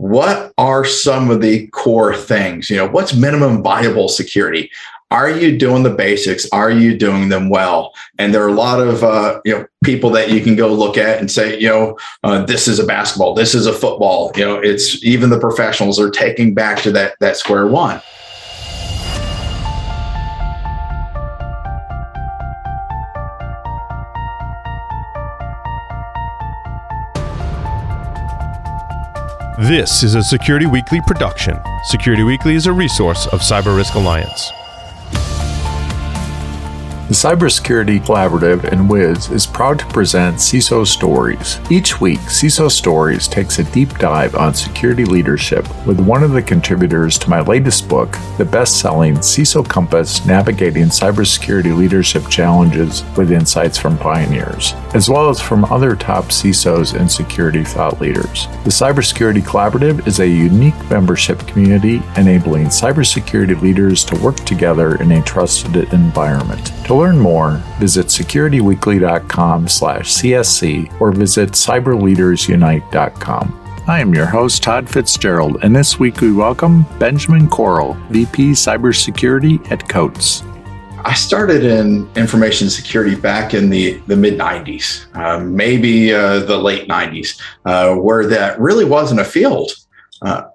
what are some of the core things? What's minimum viable security? Are you doing the basics? Are you doing them well? And there are a lot of people that you can go look at and say, this is a basketball, this is a football. It's even the professionals are taking back to that square one. This is a Security Weekly production. Security Weekly is a resource of Cyber Risk Alliance. The Cybersecurity Collaborative and Wiz is proud to present CISO Stories. Each week, CISO Stories takes a deep dive on security leadership with one of the contributors to my latest book, the best-selling CISO Compass: Navigating Cybersecurity Leadership Challenges with Insights from Pioneers, as well as from other top CISOs and security thought leaders. The Cybersecurity Collaborative is a unique membership community enabling cybersecurity leaders to work together in a trusted environment. To learn more, visit securityweekly.com/CSC or visit cyberleadersunite.com. I am your host, Todd Fitzgerald, and this week we welcome Benjamin Corll, VP Cybersecurity at Coates. I started in information security back in the mid-90s, maybe the late 90s, where that really wasn't a field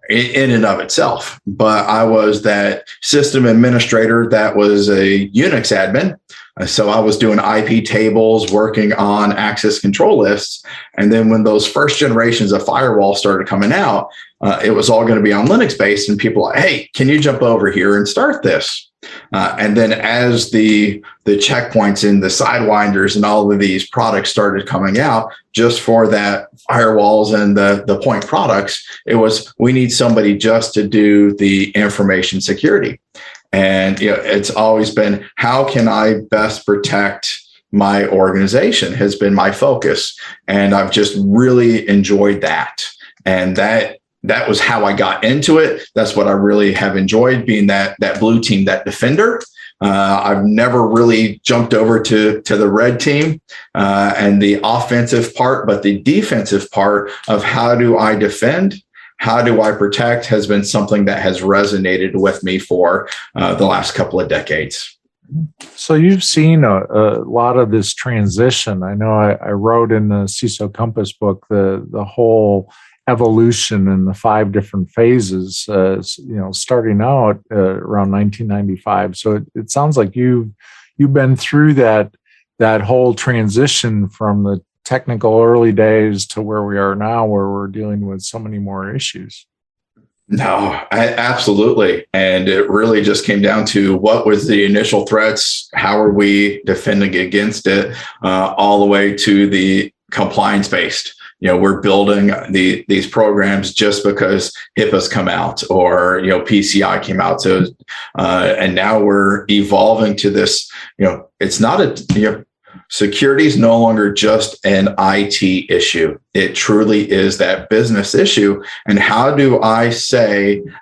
in and of itself. But I was that system administrator that was a Unix admin. So I was doing IP tables, working on access control lists. And then when those first generations of firewall started coming out, it was all going to be on Linux based, and people were like, hey, can you jump over here and start this? And then as the checkpoints and the sidewinders and all of these products started coming out just for that firewalls and the point products, it was, we need somebody just to do the information security. And it's always been, how can I best protect my organization has been my focus. And I've just really enjoyed that. And that was how I got into it. That's what I really have enjoyed, being that blue team, that defender. I've never really jumped over to the red team and the offensive part, but the defensive part of how do I defend? How do I protect has been something that has resonated with me for the last couple of decades. So you've seen a lot of this transition. I know I wrote in the CISO Compass book the whole evolution in the 5 different phases, starting out around 1995. So it sounds like you've been through that whole transition from the technical early days to where we are now, where we're dealing with so many more issues. No, absolutely. And it really just came down to what was the initial threats, how are we defending against it, all the way to the compliance-based. We're building these programs just because HIPAA's come out or, PCI came out. So, and now we're evolving to this, it's not security is no longer just an IT issue. It truly is that business issue. And how do I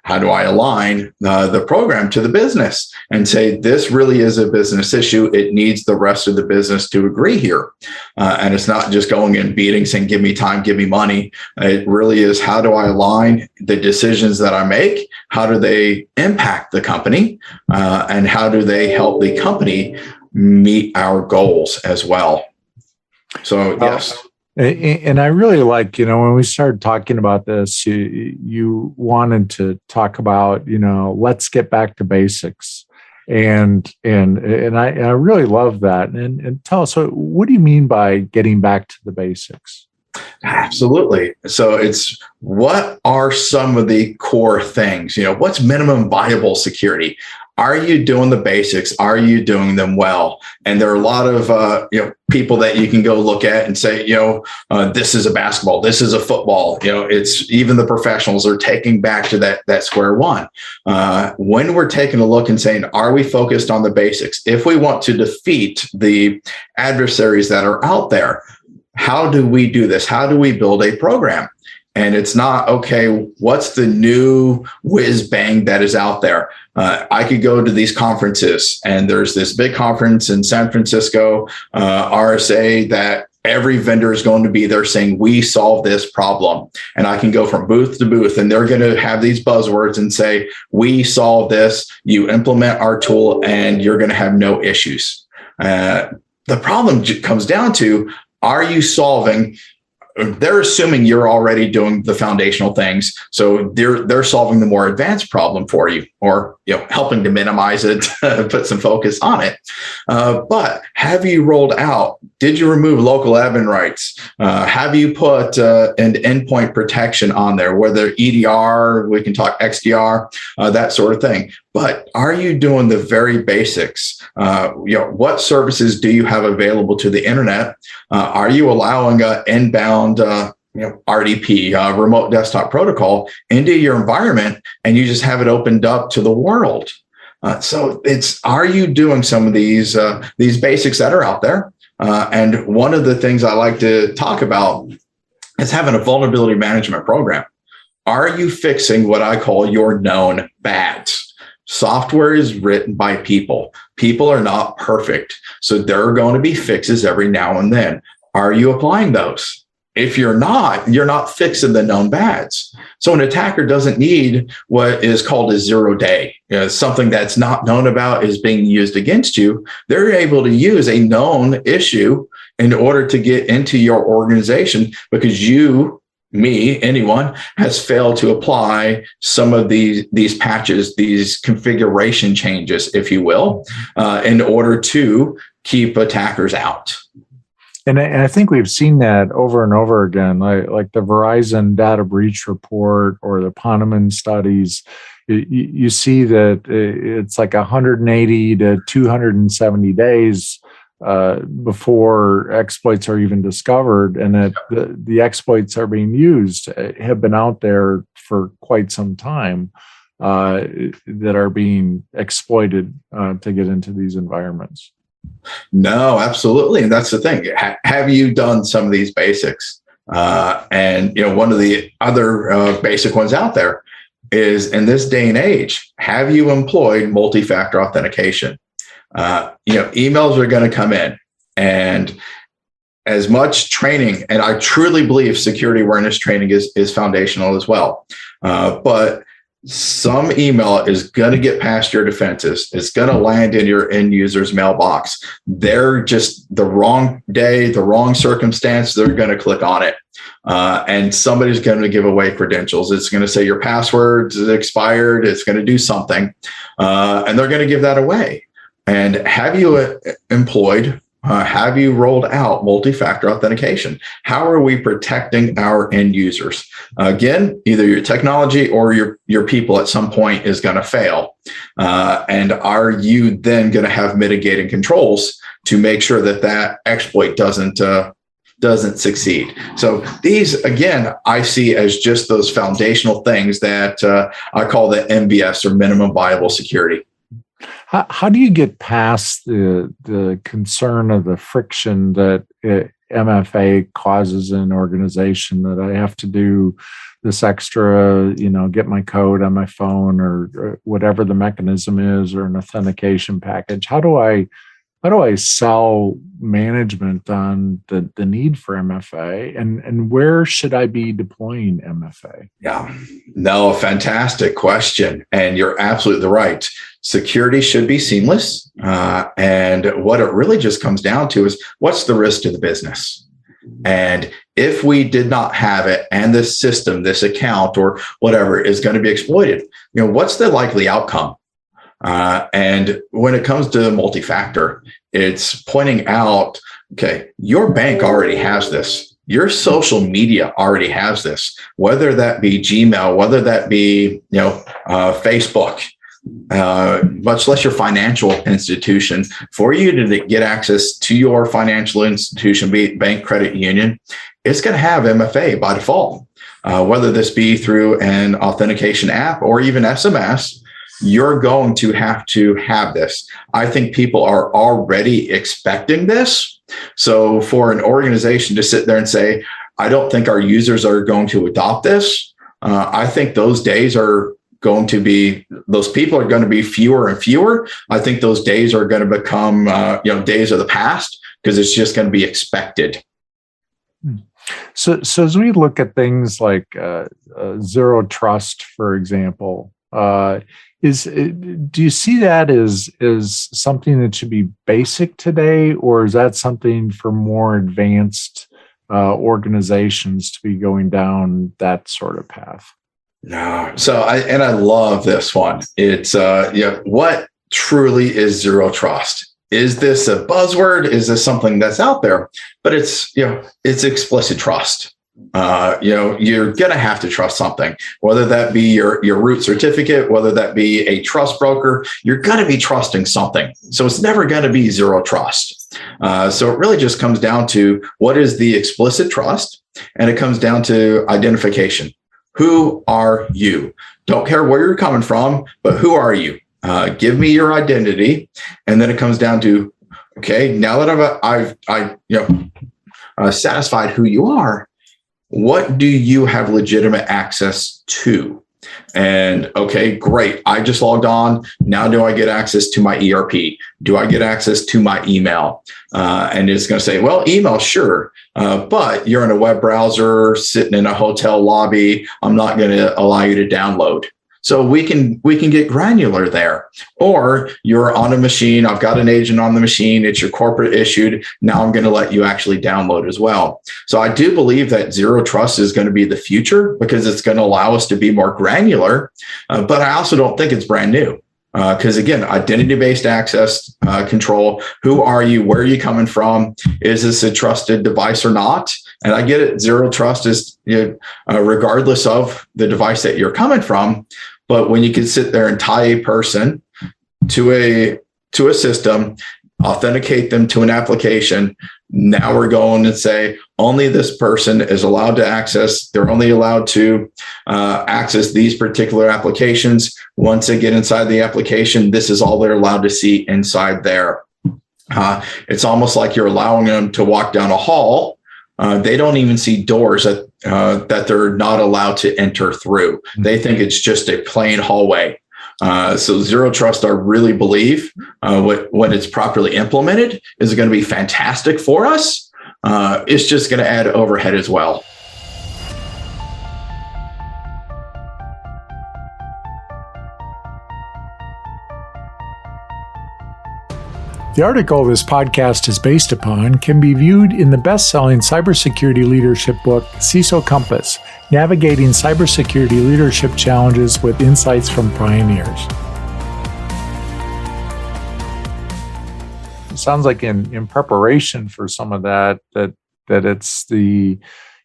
align the program to the business and say, this really is a business issue. It needs the rest of the business to agree here. And it's not just going and beating, saying, give me time, give me money. It really is, how do I align the decisions that I make? How do they impact the company? And how do they help the company meet our goals as well? So, yes. And I really like, when we started talking about this, you wanted to talk about, let's get back to basics. And I really love that. And tell us, so what do you mean by getting back to the basics? Absolutely. So it's, what are some of the core things? What's minimum viable security? Are you doing the basics? Are you doing them well? And there are a lot of people that you can go look at and say, this is a basketball, this is a football. It's even the professionals are taking back to that square one. When we're taking a look and saying, are we focused on the basics? If we want to defeat the adversaries that are out there, how do we do this? How do we build a program? And it's not, okay, what's the new whiz bang that is out there? I could go to these conferences, and there's this big conference in San Francisco, RSA, that every vendor is going to be there saying, we solve this problem. And I can go from booth to booth, and they're going to have these buzzwords and say, we solve this, you implement our tool, and you're going to have no issues. The problem comes down to, are you solving? They're assuming you're already doing the foundational things, so they're solving the more advanced problem for you, or helping to minimize it, put some focus on it. But have you rolled out? Did you remove local admin rights? Have you put an endpoint protection on there? Whether EDR, we can talk XDR, that sort of thing. But are you doing the very basics? What services do you have available to the internet? Are you allowing inbound RDP, remote desktop protocol, into your environment, and you just have it opened up to the world? So are you doing some of these basics that are out there? And one of the things I like to talk about is having a vulnerability management program. Are you fixing what I call your known bads? Software is written by people. People are not perfect. So there are going to be fixes every now and then. Are you applying those? If you're not fixing the known bads. So an attacker doesn't need what is called a 0-day. Something that's not known about is being used against you. They're able to use a known issue in order to get into your organization, because anyone has failed to apply some of these patches, these configuration changes, if you will, in order to keep attackers out. And I think we've seen that over and over again, like the Verizon data breach report or the Ponemon studies. You see that it's like 180 to 270 days before exploits are even discovered, and that the exploits are being used, have been out there for quite some time, that are being exploited to get into these environments. No, absolutely. And that's the thing. Have you done some of these basics? And one of the other basic ones out there is, in this day and age, have you employed multi-factor authentication? Emails are going to come in, and as much training, and I truly believe security awareness training is foundational as well. But some email is going to get past your defenses. It's going to land in your end user's mailbox. They're just the wrong day, the wrong circumstance. They're going to click on it. And somebody's going to give away credentials. It's going to say your password is expired. It's going to do something. And they're going to give that away. And have you employed, have you rolled out multi-factor authentication? How are we protecting our end users? Again, either your technology or your people at some point is going to fail. And are you then going to have mitigating controls to make sure that exploit doesn't succeed? So these, again, I see as just those foundational things that I call the MVS, or minimum viable security. How do you get past the concern of the friction that MFA causes in an organization, that I have to do this extra, get my code on my phone or whatever the mechanism is, or an authentication package? How do I sell management on the need for MFA, and where should I be deploying MFA? Yeah, no, fantastic question. And you're absolutely right. Security should be seamless. And what it really just comes down to is, what's the risk to the business? And if we did not have it, and this system, this account, or whatever is going to be exploited, what's the likely outcome? And when it comes to multi-factor, it's pointing out, okay, your bank already has this. Your social media already has this, whether that be Gmail, whether that be, Facebook, much less your financial institution. For you to get access to your financial institution, be it bank, credit union, it's going to have MFA by default, whether this be through an authentication app or even SMS. You're going to have this. I think people are already expecting this. So for an organization to sit there and say, I don't think our users are going to adopt this, I think those days are going to be, those people are going to be fewer and fewer. I think those days are going to become, days of the past, because it's just going to be expected. So as we look at things like zero trust, for example, do you see that as something that should be basic today, or is that something for more advanced organizations to be going down that sort of path? No. So I love this one. It's what truly is zero trust? Is this a buzzword? Is this something that's out there? But it's explicit trust. You're going to have to trust something, whether that be your root certificate, whether that be a trust broker, you're going to be trusting something. So it's never going to be zero trust. So it really just comes down to what is the explicit trust, and it comes down to identification. Who are you? Don't care where you're coming from, but who are you? Give me your identity. And then it comes down to, okay, now that I've satisfied who you are, what do you have legitimate access to? And okay, great. I just logged on. Now, do I get access to my ERP? Do I get access to my email? And it's going to say, well, email, sure. But you're in a web browser sitting in a hotel lobby. I'm not going to allow you to download. So we can get granular there. Or you're on a machine. I've got an agent on the machine. It's your corporate issued. Now I'm going to let you actually download as well. So I do believe that zero trust is going to be the future because it's going to allow us to be more granular. But I also don't think it's brand new. Because again, identity-based access control. Who are you? Where are you coming from? Is this a trusted device or not? And I get it. Zero trust is regardless of the device that you're coming from. But when you can sit there and tie a person to a system, authenticate them to an application, now we're going and say only this person is allowed to access. They're only allowed to access these particular applications. Once they get inside the application, this is all they're allowed to see inside there. It's almost like you're allowing them to walk down a hall. They don't even see doors that they're not allowed to enter through. They think it's just a plain hallway. So zero trust, I really believe when it's properly implemented is going to be fantastic for us. It's just going to add overhead as well. The article this podcast is based upon can be viewed in the best-selling cybersecurity leadership book, CISO Compass, Navigating Cybersecurity Leadership Challenges with Insights from Pioneers. It sounds like in preparation for some of that it's the,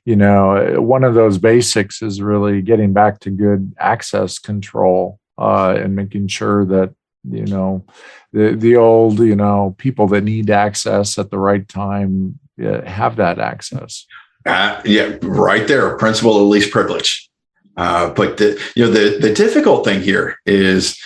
one of those basics is really getting back to good access control and making sure that, the old, people that need access at the right time have that access. Right there. Principle of least privilege. But the difficult thing here is,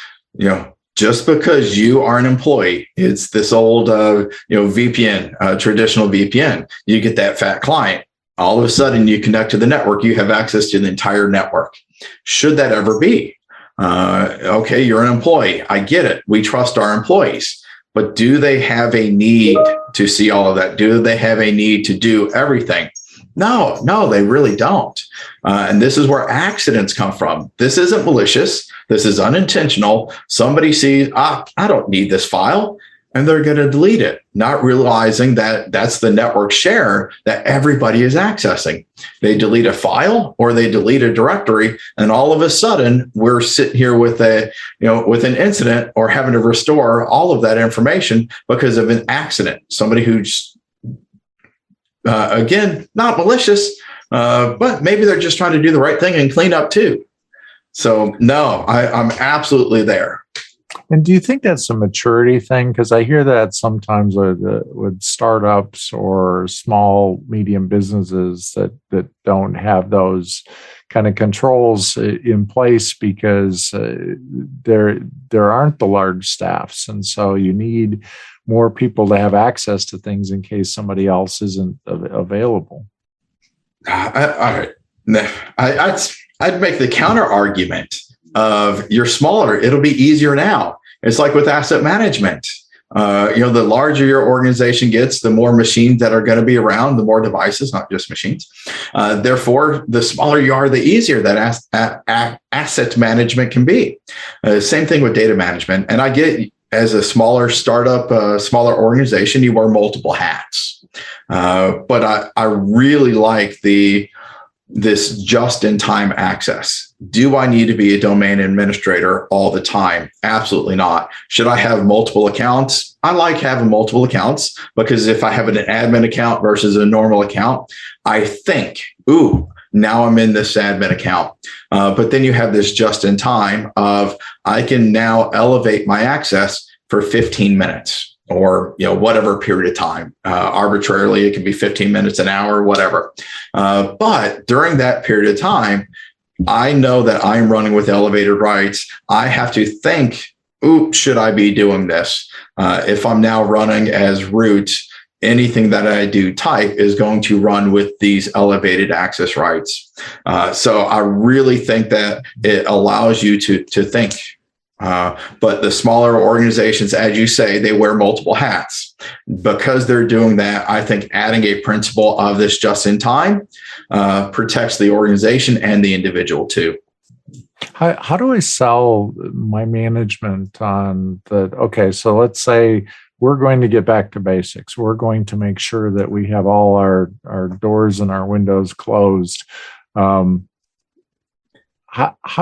just because you are an employee, it's this old, VPN, traditional VPN. You get that fat client. All of a sudden, you connect to the network. You have access to the entire network. Should that ever be? Okay, you're an employee. I get it. We trust our employees. But do they have a need to see all of that? Do they have a need to do everything? No, they really don't. And this is where accidents come from. This isn't malicious. This is unintentional. Somebody sees, I don't need this file, and they're going to delete it, not realizing that that's the network share that everybody is accessing. They delete a file or they delete a directory, and all of a sudden we're sitting here with with an incident or having to restore all of that information because of an accident. Somebody who's again, not malicious, but maybe they're just trying to do the right thing and clean up too. So no, I'm absolutely there. And do you think that's a maturity thing? Because I hear that sometimes with startups or small, medium businesses that don't have those kind of controls in place because there aren't the large staffs. And so you need more people to have access to things in case somebody else isn't available. I'd make the counter argument of you're smaller. It'll be easier now. It's like with asset management. The larger your organization gets, the more machines that are going to be around, the more devices, not just machines. Therefore, the smaller you are, the easier that asset management can be. Same thing with data management. And I get, as a smaller startup, smaller organization, you wear multiple hats. But I really like this just-in-time access. Do I need to be a domain administrator all the time? Absolutely not. Should I have multiple accounts? I like having multiple accounts, because if I have an admin account versus a normal account, I think, now I'm in this admin account. But then you have this just-in-time of, I can now elevate my access for 15 minutes. Or whatever period of time, arbitrarily, it can be 15 minutes, an hour, whatever. But during that period of time, I know that I'm running with elevated rights. I have to think, should I be doing this? If I'm now running as root, anything that I do type is going to run with these elevated access rights. So I really think that it allows you to think. But the smaller organizations, as you say, they wear multiple hats. Because they're doing that, I think adding a principle of this just in time protects the organization and the individual too. How do I sell my management on the, okay, so let's say we're going to get back to basics. We're going to make sure that we have all our doors and our windows closed. How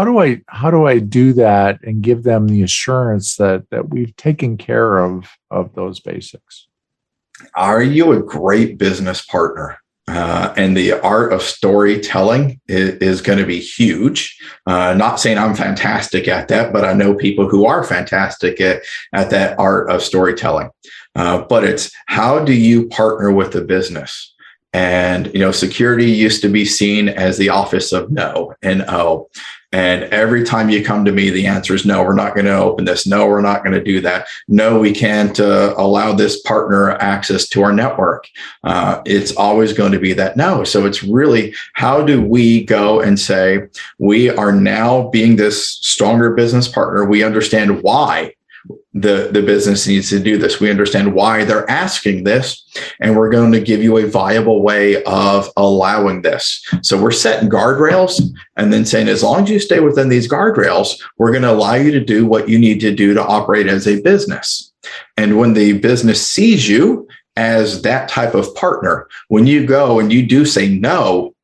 do I do that and give them the assurance that we've taken care of those basics? Are you a great business partner? And the art of storytelling is going to be huge. Not saying I'm fantastic at that, but I know people who are fantastic at that art of storytelling. But it's, how do you partner with the business? And, security used to be seen as the office of no, N-O. And every time you come to me, the answer is no, we're not going to open this. No, we're not going to do that. No, we can't allow this partner access to our network. It's always going to be that no. So it's really, how do we go and say, we are now being this stronger business partner. We understand why the business needs to do this. We understand why they're asking this, and we're going to give you a viable way of allowing this. So we're setting guardrails and then saying, as long as you stay within these guardrails, we're going to allow you to do what you need to do to operate as a business. And when the business sees you as that type of partner, when you go and you do say no,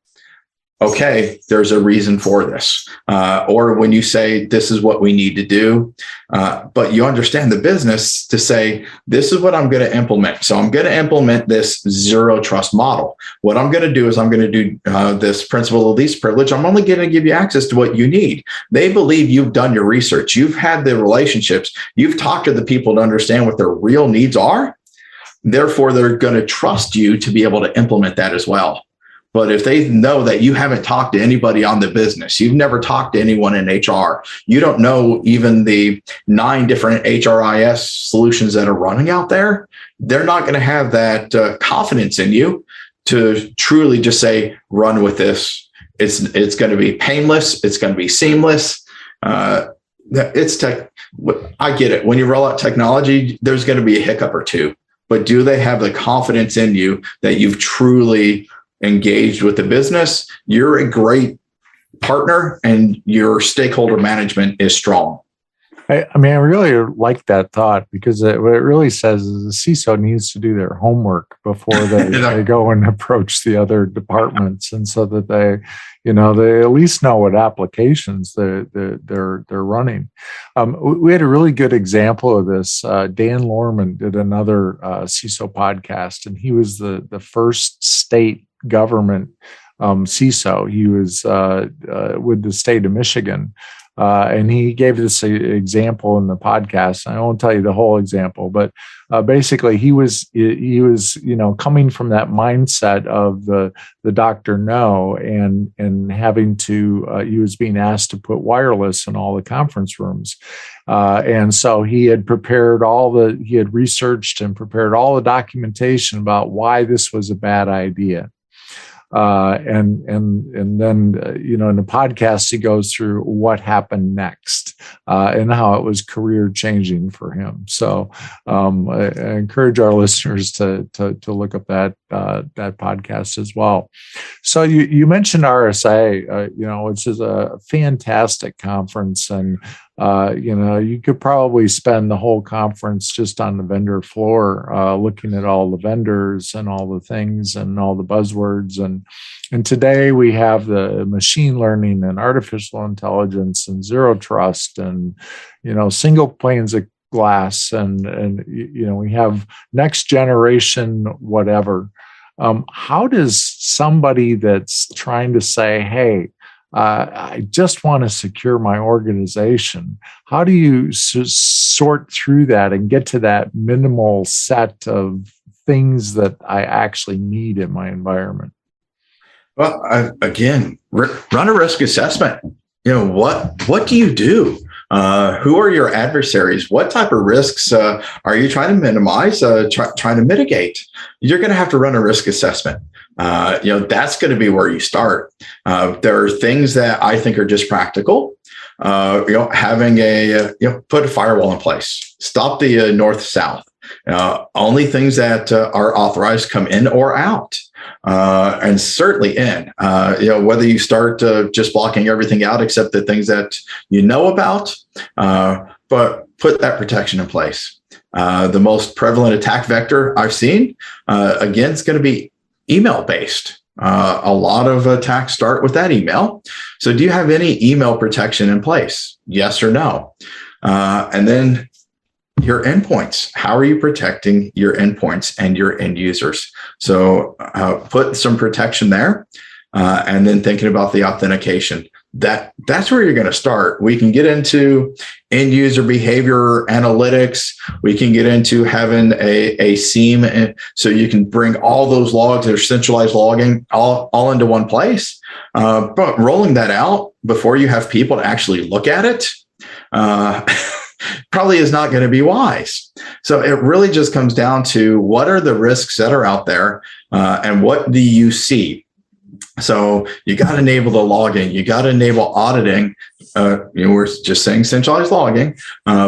okay, there's a reason for this. Or when you say, this is what we need to do, but you understand the business to say, this is what I'm going to implement. So I'm going to implement this zero trust model. What I'm going to do is I'm going to do this principle of least privilege. I'm only going to give you access to what you need. They believe you've done your research. You've had the relationships. You've talked to the people to understand what their real needs are. Therefore, they're going to trust you to be able to implement that as well. But if they know that you haven't talked to anybody on the business, you've never talked to anyone in HR, you don't know even the 9 different HRIS solutions that are running out there, they're not going to have that confidence in you to truly just say, run with this. It's going to be painless. It's going to be seamless. It's tech. I get it. When you roll out technology, there's going to be a hiccup or two. But do they have the confidence in you that you've truly engaged with the business? You're a great partner and your stakeholder management is strong. I really like that thought, because what it really says is the CISO needs to do their homework before they go and approach the other departments, and so that they at least know what applications they're running. We had a really good example of this. Dan Lorman did another CISO podcast, and he was the first state government CISO. He was with the state of Michigan. And he gave this example in the podcast. I won't tell you the whole example, but basically he was coming from that mindset of the doctor no, and having to he was being asked to put wireless in all the conference rooms, and so he had researched and prepared all the documentation about why this was a bad idea. And then in the podcast he goes through what happened next, and how it was career changing for him. So I encourage our listeners to look up that podcast as well. So you mentioned RSA, which is a fantastic conference, and you could probably spend the whole conference just on the vendor floor, looking at all the vendors and all the things and all the buzzwords. And today we have the machine learning and artificial intelligence and zero trust and, single panes of glass and we have next generation, whatever. How does somebody that's trying to say, hey, I just want to secure my organization, how do you sort through that and get to that minimal set of things that I actually need in my environment? Well, again, run a risk assessment. What do you do? Who are your adversaries? What type of risks are you trying to minimize, trying to mitigate? You're going to have to run a risk assessment. That's going to be where you start. There are things that I think are just practical. Having put a firewall in place, stop the north-south. Only things that are authorized come in or out. And certainly in, whether you start just blocking everything out except the things that you know about, but put that protection in place. The most prevalent attack vector I've seen, again, it's going to be email based. A lot of attacks start with that email. So do you have any email protection in place? Yes or no? And then your endpoints. How are you protecting your endpoints and your end users? So put some protection there, and then thinking about the authentication. That's where you're going to start. We can get into end user behavior analytics. We can get into having a SIEM, so you can bring all those logs or centralized logging all into one place. But rolling that out before you have people to actually look at it, probably is not going to be wise. So it really just comes down to what are the risks that are out there, and what do you see? So you got to enable the logging. You got to enable auditing. We're just saying centralized logging,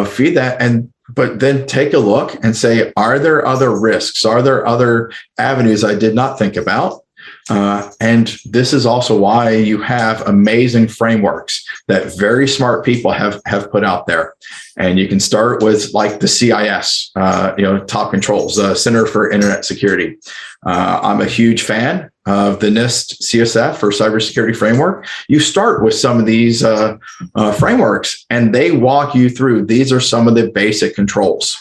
feed that, but then take a look and say, are there other risks? Are there other avenues I did not think about? And this is also why you have amazing frameworks that very smart people have put out there. And you can start with like the CIS, top controls, Center for Internet Security. I'm a huge fan of the NIST CSF or cybersecurity framework. You start with some of these frameworks, and they walk you through. These are some of the basic controls.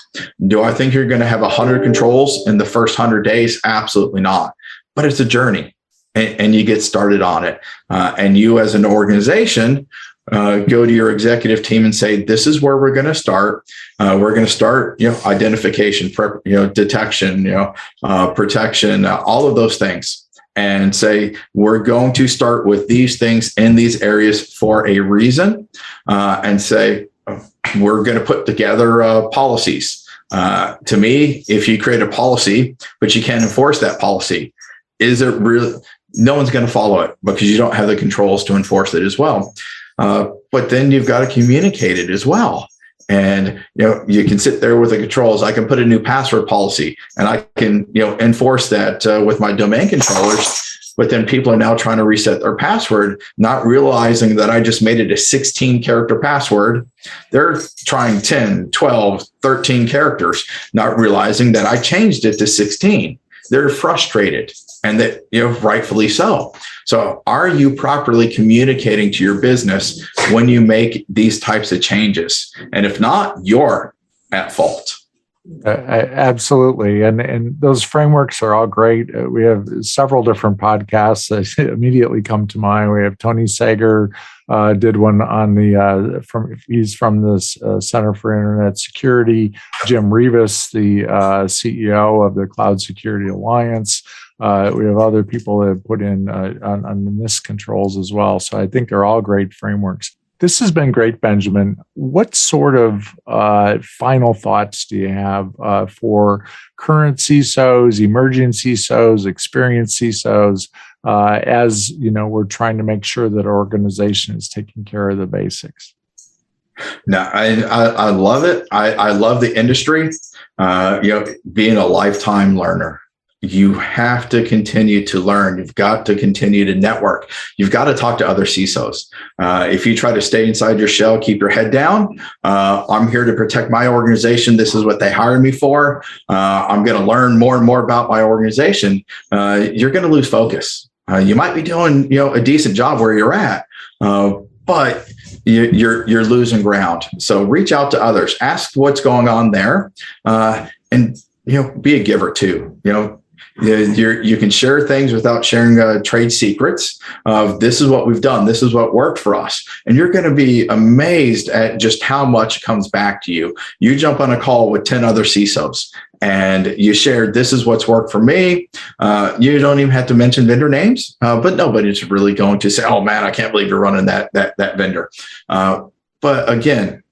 Do I think you're going to have 100 controls in the first 100 days? Absolutely not. But it's a journey, and you get started on it. And you as an organization go to your executive team and say, this is where we're going to start. We're going to start, identification, detection, protection, all of those things. And say, we're going to start with these things in these areas for a reason. And say, we're going to put together policies. To me, if you create a policy, but you can't enforce that policy, is it really? No one's going to follow it because you don't have the controls to enforce it as well. But then you've got to communicate it as well. And, you can sit there with the controls. I can put a new password policy and I can, enforce that with my domain controllers. But then people are now trying to reset their password, not realizing that I just made it a 16-character password. They're trying 10, 12, 13 characters, not realizing that I changed it to 16. They're frustrated, and that, rightfully so. So are you properly communicating to your business when you make these types of changes? And if not, you're at fault. Absolutely. And those frameworks are all great. We have several different podcasts that immediately come to mind. We have Tony Sager did one on he's from the Center for Internet Security. Jim Rivas, the CEO of the Cloud Security Alliance. We have other people that have put in on the NIST controls as well. So I think they're all great frameworks. This has been great, Benjamin. What sort of final thoughts do you have for current CISOs, emerging CISOs, experienced CISOs, as we're trying to make sure that our organization is taking care of the basics? No, I love it. I love the industry. Being a lifetime learner, you have to continue to learn. You've got to continue to network. You've got to talk to other CISOs. If you try to stay inside your shell, keep your head down. I'm here to protect my organization. This is what they hired me for. I'm going to learn more and more about my organization. You're going to lose focus. You might be doing, a decent job where you're at, but you're losing ground. So reach out to others, ask what's going on there, and be a giver too. You can share things without sharing trade secrets of this is what we've done. This is what worked for us. And you're going to be amazed at just how much comes back to you. You jump on a call with 10 other CISOs and you share, this is what's worked for me. You don't even have to mention vendor names, but nobody's really going to say, oh man, I can't believe you're running that vendor. But again,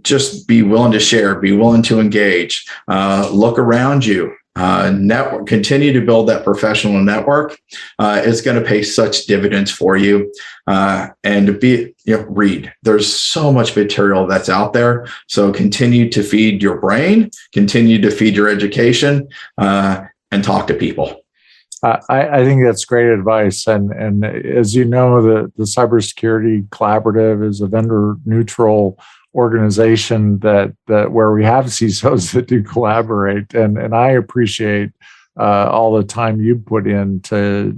just be willing to share, be willing to engage, look around you. Network, continue to build that professional network. It's going to pay such dividends for you. And read. There's so much material that's out there. So continue to feed your brain, continue to feed your education, and talk to people. I think that's great advice. And as you know, the Cybersecurity Collaborative is a vendor neutral organization that where we have CISOs that do collaborate, and I appreciate all the time you put into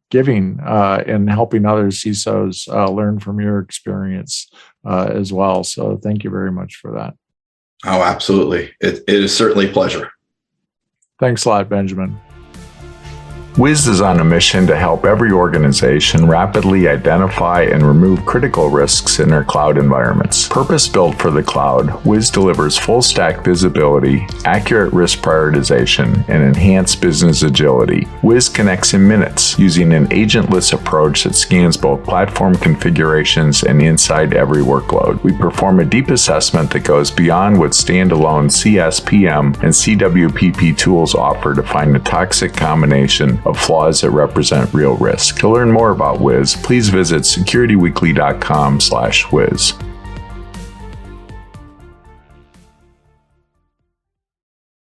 giving and helping other CISOs learn from your experience as well. So thank you very much for that. Oh, absolutely. It is certainly a pleasure. Thanks a lot, Benjamin. Wiz is on a mission to help every organization rapidly identify and remove critical risks in their cloud environments. Purpose-built for the cloud, Wiz delivers full-stack visibility, accurate risk prioritization, and enhanced business agility. Wiz connects in minutes using an agentless approach that scans both platform configurations and inside every workload. We perform a deep assessment that goes beyond what standalone CSPM and CWPP tools offer to find the toxic combination of flaws that represent real risk. To learn more about Wiz, please visit securityweekly.com/Wiz.